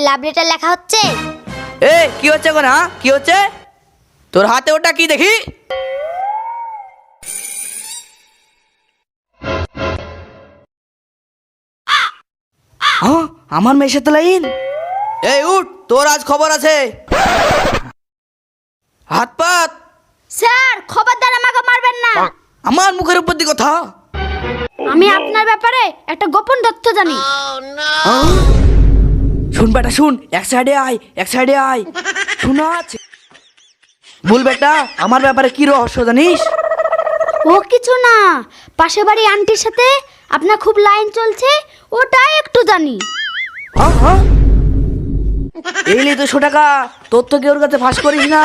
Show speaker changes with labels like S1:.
S1: Love letter লেখা হচ্ছে।
S2: এ কি হচ্ছে গো? না কি হচ্ছে তোর হাতে? ওটা কি দেখি? হ্যাঁ, আমার মেয়ের সাথে লাইন। এই উঠ, তোর আজ খবর আছে। হাত পাত।
S1: স্যার খবরদার আমাকে মারবেন না।
S2: আমার মুখের উপর দিয়ে কথা।
S1: আমি আপনার ব্যাপারে একটা গোপন তথ্য জানি।
S2: শুন বেটা শুন, এক সাইডে আয়, এক সাইডে আয়। শোনা আছে? বল বেটা, আমার ব্যাপারে কি রহস্য জানিস?
S1: ও কিছু না, পাশে বাড়ি আন্টির সাথে আপনার খুব লাইন চলছে, ওটাই একটু জানি।
S2: এই লে 200 টাকা, তোর তো কেউর কাছে ফাঁস করিস না।